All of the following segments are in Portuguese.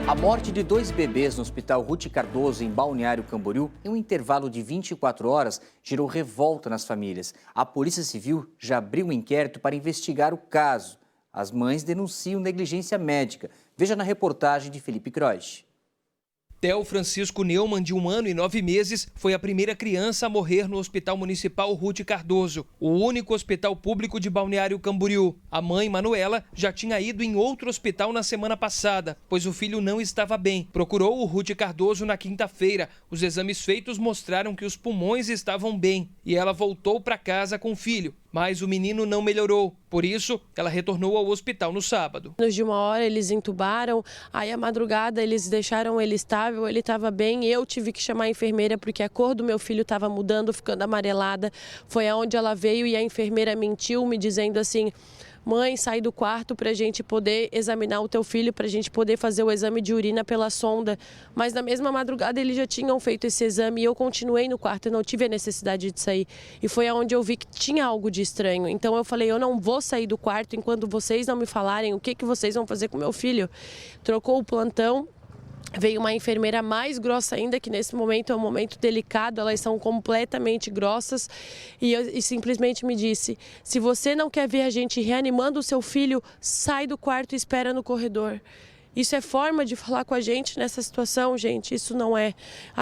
A morte de 2 bebês no Hospital Ruth Cardoso, em Balneário Camboriú, em um intervalo de 24 horas, gerou revolta nas famílias. A Polícia Civil já abriu um inquérito para investigar o caso. As mães denunciam negligência médica. Veja na reportagem de Felipe Croix. Theo Francisco Neumann, de 1 ano e 9 meses, foi a primeira criança a morrer no Hospital Municipal Ruth Cardoso, o único hospital público de Balneário Camboriú. A mãe, Manuela, já tinha ido em outro hospital na semana passada, pois o filho não estava bem. Procurou o Ruth Cardoso na quinta-feira. Os exames feitos mostraram que os pulmões estavam bem e ela voltou para casa com o filho. Mas o menino não melhorou. Por isso, ela retornou ao hospital no sábado. Menos de 1 hora eles entubaram, aí à madrugada eles deixaram ele estável, ele estava bem. Eu tive que chamar a enfermeira porque a cor do meu filho estava mudando, ficando amarelada. Foi aonde ela veio e a enfermeira mentiu, me dizendo assim: mãe, sai do quarto para a gente poder examinar o teu filho, para a gente poder fazer o exame de urina pela sonda. Mas na mesma madrugada eles já tinham feito esse exame e eu continuei no quarto, eu não tive a necessidade de sair. E foi aonde eu vi que tinha algo de estranho. Então eu falei, eu não vou sair do quarto enquanto vocês não me falarem o que vocês vão fazer com meu filho. Trocou o plantão. Veio uma enfermeira mais grossa ainda, que nesse momento é um momento delicado, elas são completamente grossas, e simplesmente me disse: se você não quer ver a gente reanimando o seu filho, sai do quarto e espera no corredor. Isso é forma de falar com a gente nessa situação, gente, isso não é.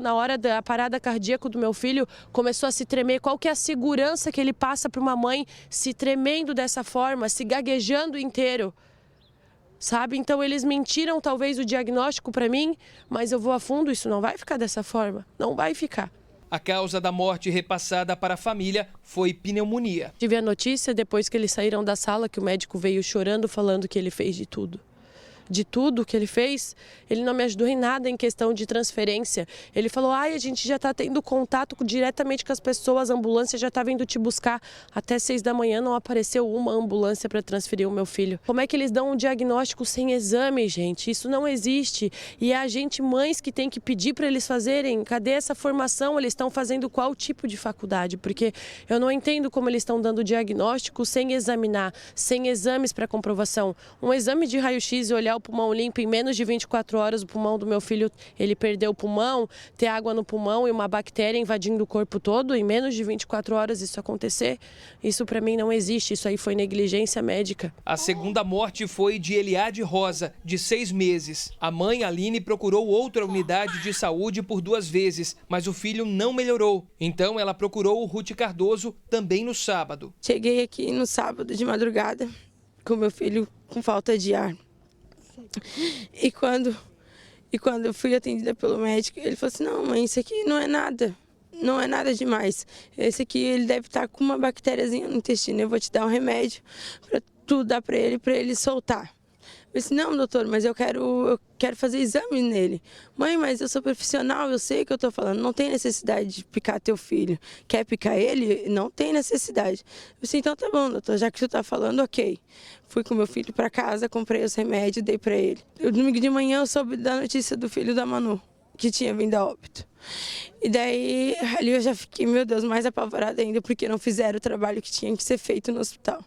Na hora da parada cardíaca do meu filho, começou a se tremer. Qual que é a segurança que ele passa para uma mãe se tremendo dessa forma, se gaguejando inteiro? Sabe? Então eles mentiram talvez o diagnóstico para mim, mas eu vou a fundo, isso não vai ficar dessa forma, não vai ficar. A causa da morte repassada para a família foi pneumonia. Tive a notícia depois que eles saíram da sala que o médico veio chorando, falando que ele fez de tudo. De tudo que ele fez, ele não me ajudou em nada em questão de transferência. Ele falou, a gente já está tendo contato diretamente com as pessoas, a ambulância já está vindo te buscar. Até 6 da manhã não apareceu uma ambulância para transferir o meu filho. Como é que eles dão um diagnóstico sem exame, gente? Isso não existe. E é a gente, mães, que tem que pedir para eles fazerem. Cadê essa formação? Eles estão fazendo qual tipo de faculdade? Porque eu não entendo como eles estão dando diagnóstico sem examinar, sem exames para comprovação. Um exame de raio-x e olhar o pulmão limpo, em menos de 24 horas o pulmão do meu filho, ele perdeu o pulmão, ter água no pulmão e uma bactéria invadindo o corpo todo, em menos de 24 horas isso acontecer, isso para mim não existe, isso aí foi negligência médica. A segunda morte foi de Eliade Rosa, de 6 meses. A mãe, Aline, procurou outra unidade de saúde por 2 vezes, mas o filho não melhorou. Então ela procurou o Ruth Cardoso também no sábado. Cheguei aqui no sábado de madrugada com meu filho com falta de ar. E quando eu fui atendida pelo médico, ele falou assim, não, mãe, isso aqui não é nada demais. Esse aqui, ele deve estar com uma bactériazinha no intestino, eu vou te dar um remédio para tu dar para ele soltar. Eu disse, não, doutor, mas eu quero fazer exame nele. Mãe, mas eu sou profissional, eu sei o que eu estou falando, não tem necessidade de picar teu filho. Quer picar ele? Não tem necessidade. Eu disse, então tá bom, doutor, já que tu está falando, ok. Fui com meu filho para casa, comprei os remédios, dei para ele. Domingo de manhã eu soube da notícia do filho da Manu, que tinha vindo a óbito. E daí, ali eu já fiquei, meu Deus, mais apavorada ainda, porque não fizeram o trabalho que tinha que ser feito no hospital.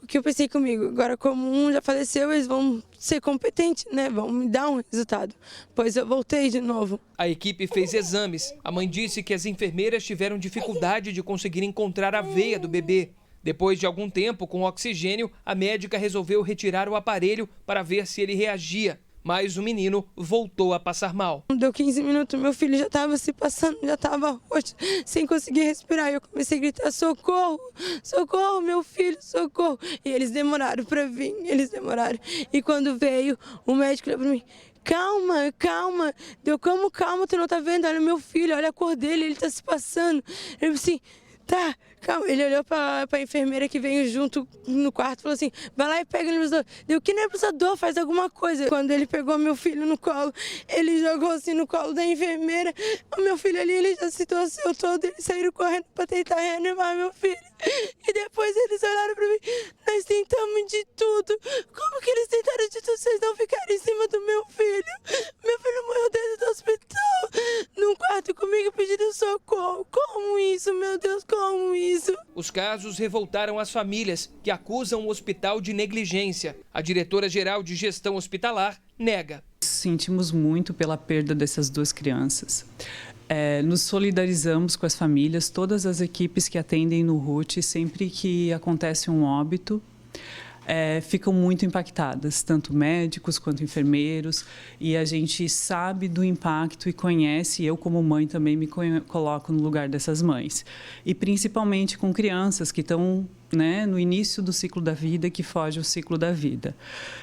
O que eu pensei comigo, agora como um já faleceu, eles vão ser competentes, né? Vão me dar um resultado. Pois eu voltei de novo. A equipe fez exames. A mãe disse que as enfermeiras tiveram dificuldade de conseguir encontrar a veia do bebê. Depois de algum tempo, com oxigênio, a médica resolveu retirar o aparelho para ver se ele reagia. Mas o menino voltou a passar mal. Deu 15 minutos, meu filho já estava se passando, já estava roxo, sem conseguir respirar. Eu comecei a gritar, socorro, socorro, meu filho, socorro. E eles demoraram para vir, eles demoraram. E quando veio, o médico olhou para mim, calma, calma. Deu como calma, tu não tá vendo? Olha o meu filho, olha a cor dele, ele tá se passando. Ele assim, tá, calma. Ele olhou para a enfermeira que veio junto no quarto e falou assim, vai lá e pega o nebulisador. Deu, que nebulisador? Faz alguma coisa. Quando ele pegou meu filho no colo, ele jogou assim no colo da enfermeira. O meu filho ali, ele já se torceu todo, eles saíram correndo para tentar reanimar meu filho. E depois eles olharam para mim, nós tentamos de tudo. Como que eles tentaram de tudo? Vocês não ficaram em cima do meu filho. Meu filho morreu dentro do hospital, num quarto comigo pedindo socorro. Como isso, meu Deus, como isso? Os casos revoltaram as famílias, que acusam o hospital de negligência. A diretora-geral de gestão hospitalar nega. Sentimos muito pela perda dessas duas crianças. Nos solidarizamos com as famílias, todas as equipes que atendem no RUT, sempre que acontece um óbito, ficam muito impactadas, tanto médicos quanto enfermeiros, e a gente sabe do impacto e conhece, eu como mãe também me coloco no lugar dessas mães. E principalmente com crianças que estão no início do ciclo da vida, que foge o ciclo da vida.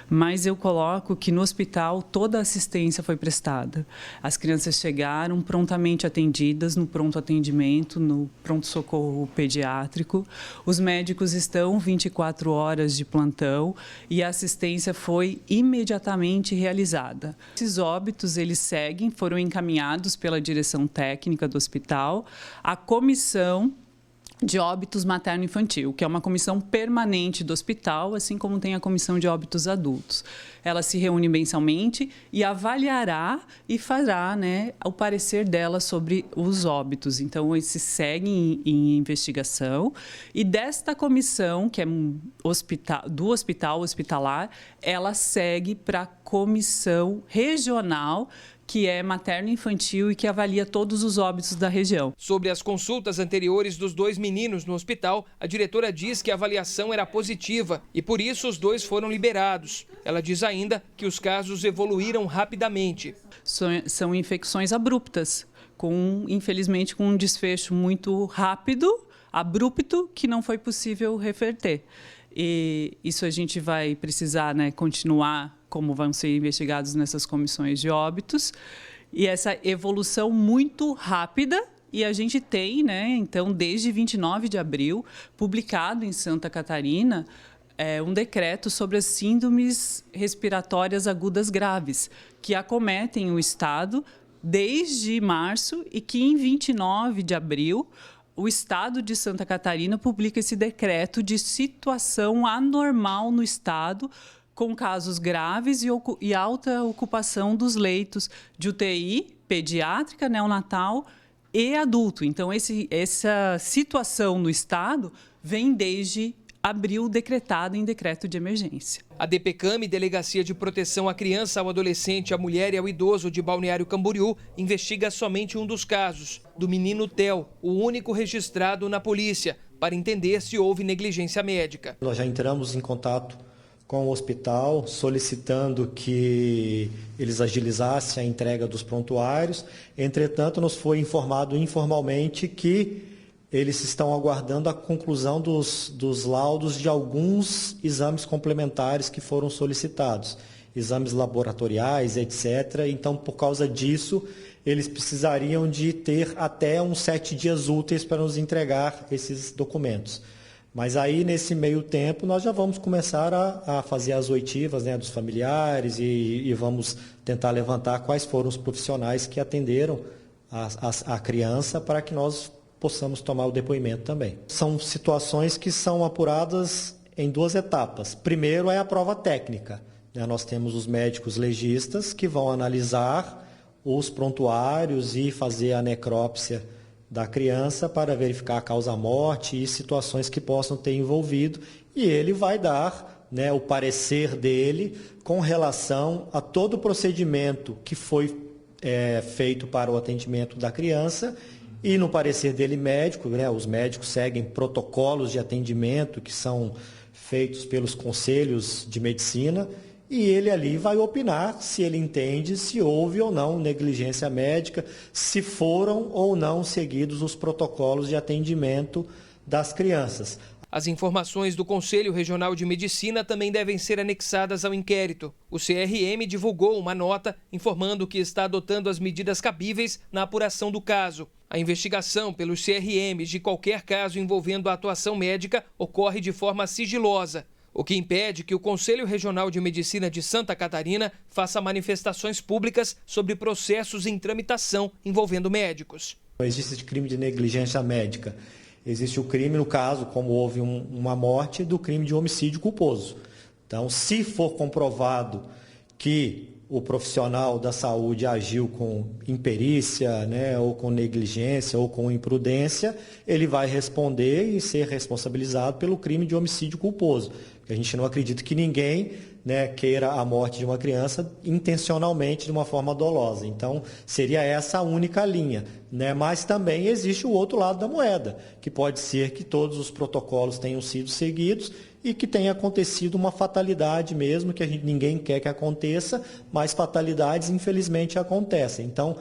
Mas eu coloco que no hospital toda a assistência foi prestada. As crianças chegaram prontamente atendidas no pronto atendimento, no pronto-socorro pediátrico. Os médicos estão 24 horas de plantão e a assistência foi imediatamente realizada. Esses óbitos, eles seguem, foram encaminhados pela direção técnica do hospital à comissão de óbitos materno-infantil, que é uma comissão permanente do hospital, assim como tem a comissão de óbitos adultos. Ela se reúne mensalmente e avaliará e fará o parecer dela sobre os óbitos. Então, esses seguem em investigação. E desta comissão, que é do hospital hospitalar, ela segue para a comissão regional, que é materno-infantil e que avalia todos os óbitos da região. Sobre as consultas anteriores dos dois meninos no hospital, a diretora diz que a avaliação era positiva e por isso os dois foram liberados. Ela diz ainda que os casos evoluíram rapidamente. São infecções abruptas, infelizmente com um desfecho muito rápido, abrupto, que não foi possível reverter. E isso a gente vai precisar continuar como vão ser investigados nessas comissões de óbitos, e essa evolução muito rápida, e a gente tem, então, desde 29 de abril, publicado em Santa Catarina, um decreto sobre as síndromes respiratórias agudas graves, que acometem o estado desde março e que em 29 de abril, o estado de Santa Catarina publica esse decreto de situação anormal no estado, com casos graves e alta ocupação dos leitos de UTI, pediátrica, neonatal e adulto. Então, essa situação no estado vem desde abril, decretada em decreto de emergência. A DPCAM, Delegacia de Proteção à Criança, ao Adolescente, à Mulher e ao Idoso de Balneário Camboriú, investiga somente um dos casos, do menino Theo, o único registrado na polícia, para entender se houve negligência médica. Nós já entramos em contato com o hospital, solicitando que eles agilizassem a entrega dos prontuários. Entretanto, nos foi informado informalmente que eles estão aguardando a conclusão dos laudos de alguns exames complementares que foram solicitados, exames laboratoriais, etc. Então, por causa disso, eles precisariam de ter até uns 7 dias úteis para nos entregar esses documentos. Mas aí, nesse meio tempo, nós já vamos começar a fazer as oitivas dos familiares e vamos tentar levantar quais foram os profissionais que atenderam a criança para que nós possamos tomar o depoimento também. São situações que são apuradas em 2 etapas. Primeiro é a prova técnica. Nós temos os médicos legistas que vão analisar os prontuários e fazer a necrópsia da criança para verificar a causa-morte e situações que possam ter envolvido, e ele vai dar o parecer dele com relação a todo o procedimento que foi feito para o atendimento da criança, e no parecer dele médico, os médicos seguem protocolos de atendimento que são feitos pelos conselhos de medicina, e ele ali vai opinar se ele entende se houve ou não negligência médica, se foram ou não seguidos os protocolos de atendimento das crianças. As informações do Conselho Regional de Medicina também devem ser anexadas ao inquérito. O CRM divulgou uma nota informando que está adotando as medidas cabíveis na apuração do caso. A investigação pelos CRMs de qualquer caso envolvendo a atuação médica ocorre de forma sigilosa, o que impede que o Conselho Regional de Medicina de Santa Catarina faça manifestações públicas sobre processos em tramitação envolvendo médicos. Não existe crime de negligência médica. Existe o crime, no caso, como houve uma morte, do crime de homicídio culposo. Então, se for comprovado que o profissional da saúde agiu com imperícia, né, ou com negligência, ou com imprudência, ele vai responder e ser responsabilizado pelo crime de homicídio culposo. A gente não acredita que ninguém, né, queira a morte de uma criança intencionalmente, de uma forma dolosa. Então, seria essa a única linha, né? Mas também existe o outro lado da moeda, que pode ser que todos os protocolos tenham sido seguidos e que tenha acontecido uma fatalidade mesmo, que ninguém quer que aconteça, mas fatalidades infelizmente acontecem. Então,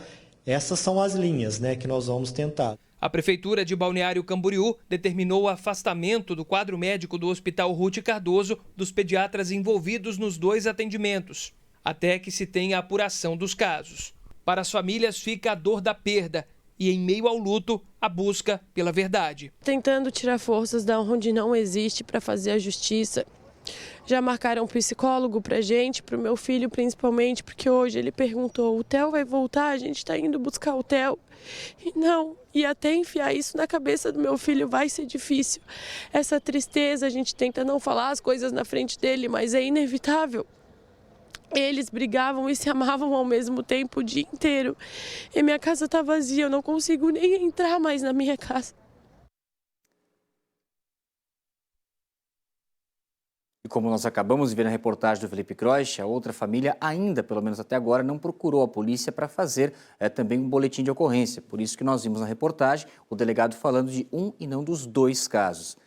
essas são as linhas, né, que nós vamos tentar. A Prefeitura de Balneário Camboriú determinou o afastamento do quadro médico do Hospital Ruth Cardoso dos pediatras envolvidos nos 2 atendimentos, até que se tenha a apuração dos casos. Para as famílias fica a dor da perda e, em meio ao luto, a busca pela verdade. Tentando tirar forças da onde não existe para fazer a justiça. Já marcaram um psicólogo pra gente, pro meu filho principalmente, porque hoje ele perguntou: o Theo vai voltar? A gente tá indo buscar o Theo. E não, e até enfiar isso na cabeça do meu filho vai ser difícil. Essa tristeza, a gente tenta não falar as coisas na frente dele, mas é inevitável. Eles brigavam e se amavam ao mesmo tempo o dia inteiro. E minha casa tá vazia, eu não consigo nem entrar mais na minha casa. E como nós acabamos de ver na reportagem do Felipe Croix, a outra família ainda, pelo menos até agora, não procurou a polícia para fazer também um boletim de ocorrência. Por isso que nós vimos na reportagem o delegado falando de um e não dos 2 casos.